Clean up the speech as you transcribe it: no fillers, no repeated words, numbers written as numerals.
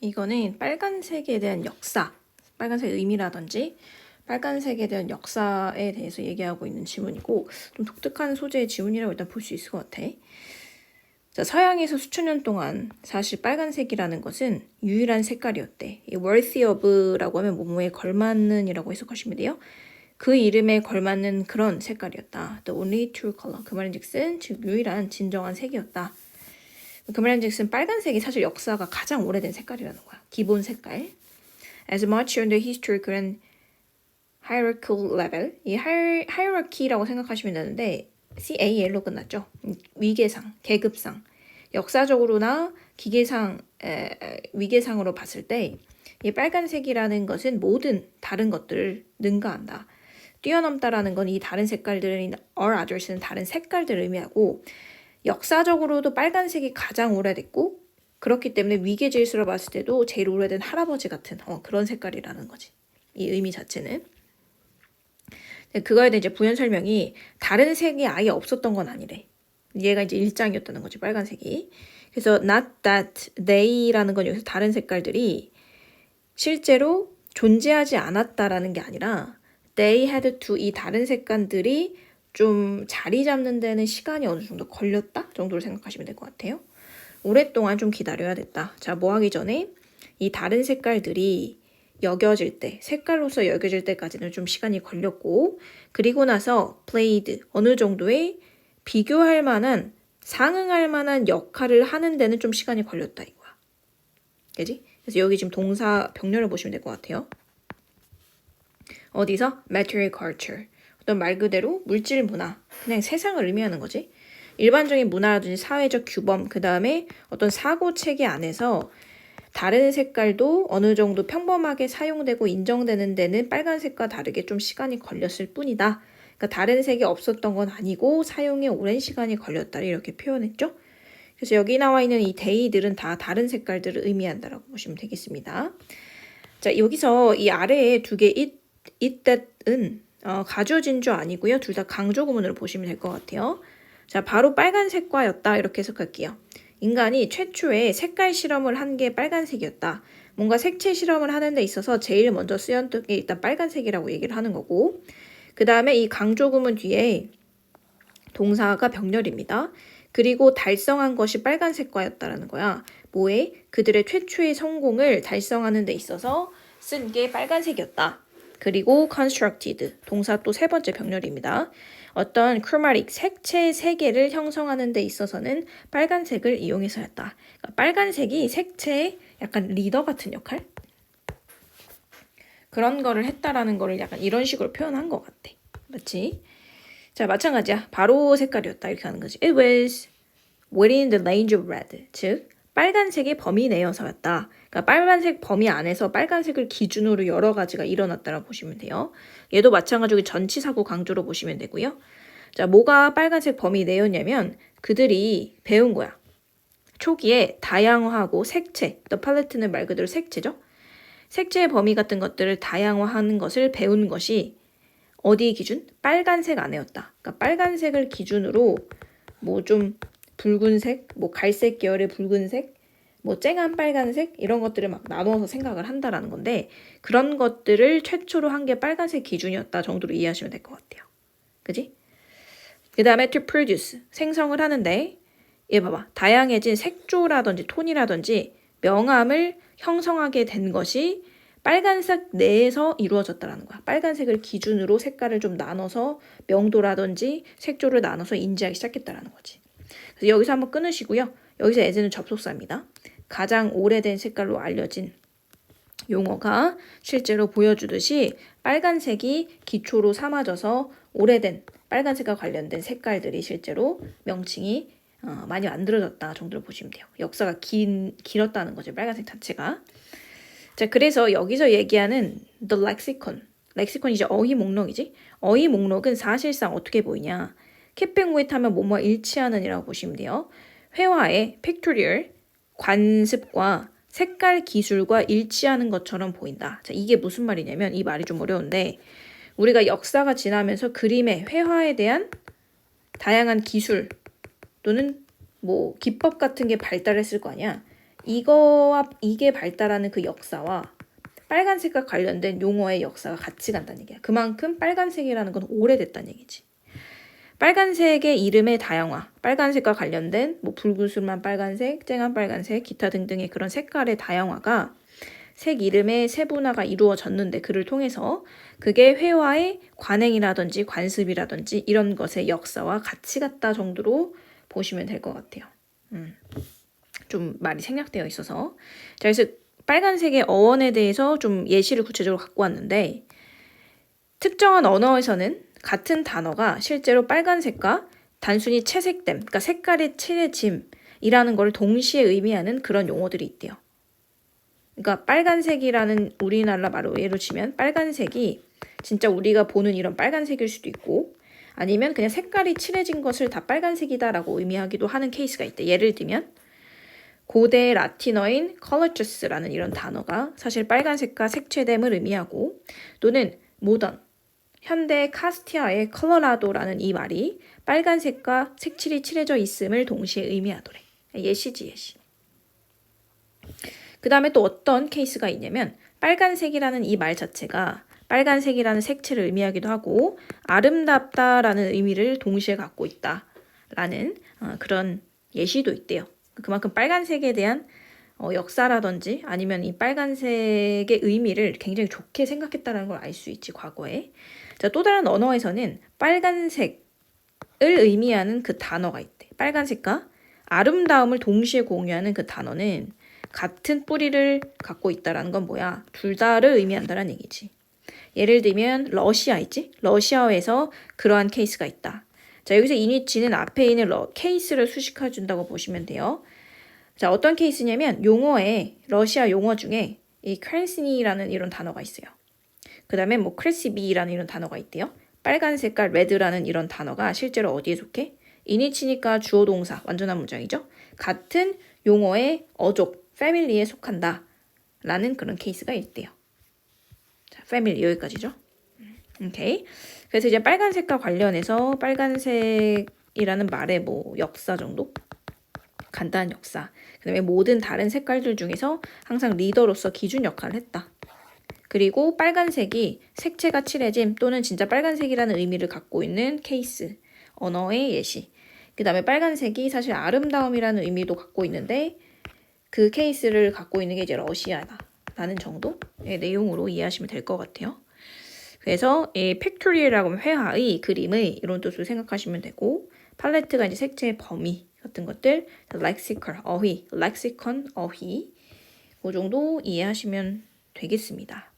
이거는 빨간색에 대한 역사, 빨간색 의미라든지 빨간색에 대한 역사에 대해서 얘기하고 있는 지문이고 좀 독특한 소재의 지문이라고 일단 볼 수 있을 것 같아. 자, 서양에서 수천 년 동안 사실 빨간색이라는 것은 유일한 색깔이었대. 이 worthy of라고 하면 뭐뭐에 걸맞는이라고 해석하시면 돼요. 그 이름에 걸맞는 그런 색깔이었다. The only true color. 그 말인즉슨 즉 유일한 진정한 색이었다. 그 말인즉슨 빨간색이 사실 역사가 가장 오래된 색깔이라는 거야. 기본 색깔. As much on the historical and hierarchical level. 이 hierarchy라고 생각하시면 되는데 CAL로 끝났죠. 위계상, 계급상. 역사적으로나 기계상, 위계상으로 봤을 때 이 빨간색이라는 것은 모든 다른 것들을 능가한다. 뛰어넘다라는 건 이 다른 색깔들인 or others는 다른 색깔들을 의미하고 역사적으로도 빨간색이 가장 오래됐고 그렇기 때문에 위계 질서로 봤을 때도 제일 오래된 할아버지 같은 그런 색깔이라는 거지. 이 의미 자체는. 그거에 대해 이제 부연 설명이 다른 색이 아예 없었던 건 아니래. 얘가 이제 일장이었다는 거지, 빨간색이. 그래서 not that they라는 건 여기서 다른 색깔들이 실제로 존재하지 않았다라는 게 아니라 they had to 이 다른 색깔들이 좀 자리 잡는 데는 시간이 어느 정도 걸렸다 정도로 생각하시면 될 것 같아요. 오랫동안 좀 기다려야 됐다. 자, 뭐 하기 전에 이 다른 색깔들이 여겨질 때, 색깔로서 여겨질 때까지는 좀 시간이 걸렸고 그리고 나서 played 어느 정도의 비교할 만한, 상응할 만한 역할을 하는 데는 좀 시간이 걸렸다 이거야. 그지? 그래서 여기 지금 동사 병렬을 보시면 될 것 같아요. 어디서? Material culture. 어떤 말 그대로 물질 문화, 그냥 세상을 의미하는 거지. 일반적인 문화라든지 사회적 규범, 그 다음에 어떤 사고 체계 안에서 다른 색깔도 어느 정도 평범하게 사용되고 인정되는 데는 빨간색과 다르게 좀 시간이 걸렸을 뿐이다. 그러니까 다른 색이 없었던 건 아니고 사용에 오랜 시간이 걸렸다 이렇게 표현했죠. 그래서 여기 나와 있는 이 they들은 다 다른 색깔들을 의미한다라고 보시면 되겠습니다. 자, 여기서 이 아래에 두 개 it that은 가주 진주 아니고요. 둘 다 강조 구문으로 보시면 될 것 같아요. 자, 바로 빨간색과였다 이렇게 해석할게요. 인간이 최초의 색깔 실험을 한 게 빨간색이었다. 뭔가 색채 실험을 하는 데 있어서 제일 먼저 쓰였던 게 일단 빨간색이라고 얘기를 하는 거고 그 다음에 이 강조 구문 뒤에 동사가 병렬입니다. 그리고 달성한 것이 빨간색과였다라는 거야. 뭐에? 그들의 최초의 성공을 달성하는 데 있어서 쓴 게 빨간색이었다. 그리고 constructed, 동사 또 세 번째 병렬입니다. 어떤 chromatic, 색채 세계를 형성하는 데 있어서는 빨간색을 이용해서였다. 그러니까 빨간색이 색채의 약간 리더 같은 역할? 그런 거를 했다라는 거를 약간 이런 식으로 표현한 것 같아. 맞지? 자, 마찬가지야. 바로 색깔이었다. 이렇게 하는 거지. It was within the range of red. 즉, 빨간색의 범위 내에서였다. 그러니까 빨간색 범위 안에서 빨간색을 기준으로 여러 가지가 일어났다라고 보시면 돼요. 얘도 마찬가지로 전치사구 강조로 보시면 되고요. 자, 뭐가 빨간색 범위 내였냐면 그들이 배운 거야. 초기에 다양화하고 색채, the palette는 말 그대로 색채죠. 색채의 범위 같은 것들을 다양화하는 것을 배운 것이 어디 기준? 빨간색 안에였다. 그러니까 빨간색을 기준으로 뭐 좀 붉은색, 뭐 갈색 계열의 붉은색, 뭐 쨍한 빨간색 이런 것들을 막 나눠서 생각을 한다라는 건데 그런 것들을 최초로 한 게 빨간색 기준이었다 정도로 이해하시면 될 것 같아요. 그지? 그 다음에 to produce, 생성을 하는데 얘 봐봐. 다양해진 색조라든지 톤이라든지 명암을 형성하게 된 것이 빨간색 내에서 이루어졌다라는 거야. 빨간색을 기준으로 색깔을 좀 나눠서 명도라든지 색조를 나눠서 인지하기 시작했다라는 거지. 그래서 여기서 한번 끊으시고요. 여기서 as는 접속사입니다. 가장 오래된 색깔로 알려진 용어가 실제로 보여주듯이 빨간색이 기초로 삼아져서 오래된 빨간색과 관련된 색깔들이 실제로 명칭이 많이 만들어졌다 정도로 보시면 돼요. 역사가 길었다는 거죠. 빨간색 자체가. 자, 그래서 여기서 얘기하는 the lexicon. 렉시콘이 이제 어휘 목록이지. 어휘 목록은 사실상 어떻게 보이냐. keeping with 하면 뭐뭐 일치하는 이라고 보시면 돼요. 회화의 pictorial, 관습과 색깔 기술과 일치하는 것처럼 보인다. 자, 이게 무슨 말이냐면 이 말이 좀 어려운데 우리가 역사가 지나면서 그림의 회화에 대한 다양한 기술 또는 뭐 기법 같은 게 발달했을 거 아니야. 이게 발달하는 그 역사와 빨간색과 관련된 용어의 역사가 같이 간다는 얘기야. 그만큼 빨간색이라는 건 오래됐다는 얘기지. 빨간색의 이름의 다양화, 빨간색과 관련된 뭐 붉으술만 빨간색, 쨍한 빨간색, 기타 등등의 그런 색깔의 다양화가 색 이름의 세분화가 이루어졌는데 그를 통해서 그게 회화의 관행이라든지 관습이라든지 이런 것의 역사와 같이 같다 정도로 보시면 될 것 같아요. 좀 말이 생략되어 있어서. 자, 그래서 빨간색의 어원에 대해서 좀 예시를 구체적으로 갖고 왔는데 특정한 언어에서는 같은 단어가 실제로 빨간색과 단순히 채색됨, 그러니까 색깔의 칠해짐이라는 걸 동시에 의미하는 그런 용어들이 있대요. 그러니까 빨간색이라는 우리나라 말로 예로 치면 빨간색이 진짜 우리가 보는 이런 빨간색일 수도 있고 아니면 그냥 색깔이 칠해진 것을 다 빨간색이다라고 의미하기도 하는 케이스가 있대. 예를 들면 고대 라틴어인 colorless라는 이런 단어가 사실 빨간색과 색채됨을 의미하고 또는 모던 현대 카스티아의 컬러라도라는 이 말이 빨간색과 색칠이 칠해져 있음을 동시에 의미하더래. 예시지 예시. 그 다음에 또 어떤 케이스가 있냐면 빨간색이라는 이 말 자체가 빨간색이라는 색채를 의미하기도 하고 아름답다라는 의미를 동시에 갖고 있다라는 그런 예시도 있대요. 그만큼 빨간색에 대한 역사라든지 아니면 이 빨간색의 의미를 굉장히 좋게 생각했다는 걸 알 수 있지 과거에. 자, 또 다른 언어에서는 빨간색을 의미하는 그 단어가 있대. 빨간색과 아름다움을 동시에 공유하는 그 단어는 같은 뿌리를 갖고 있다라는 건 뭐야? 둘 다를 의미한다는 얘기지. 예를 들면 러시아 있지? 러시아에서 그러한 케이스가 있다. 자, 여기서 이니치는 앞에 있는 케이스를 수식해 준다고 보시면 돼요. 자, 어떤 케이스냐면 용어에 러시아 용어 중에 이 크레스니라는 이런 단어가 있어요. 그 다음에 뭐 크레시비라는 이런 단어가 있대요. 빨간 색깔 레드라는 이런 단어가 실제로 어디에 속해? 이니치니까 주어 동사 완전한 문장이죠. 같은 용어의 어족, 패밀리에 속한다 라는 그런 케이스가 있대요. 자, 패밀리 여기까지죠. 오케이. 그래서 이제 빨간색과 관련해서 빨간색이라는 말의 뭐 역사 정도? 간단한 역사. 그 다음에 모든 다른 색깔들 중에서 항상 리더로서 기준 역할을 했다. 그리고 빨간색이 색채가 칠해짐 또는 진짜 빨간색이라는 의미를 갖고 있는 케이스, 언어의 예시. 그 다음에 빨간색이 사실 아름다움이라는 의미도 갖고 있는데 그 케이스를 갖고 있는 게 이제 러시아다라는 정도의 내용으로 이해하시면 될 것 같아요. 그래서 이 팩토리얼이라고 하면 회화의, 그림의 이런 뜻으로 생각하시면 되고 팔레트가 이제 색채의 범위 같은 것들, 렉시컬, 어휘, 렉시컨, 어휘 그 정도 이해하시면 되겠습니다.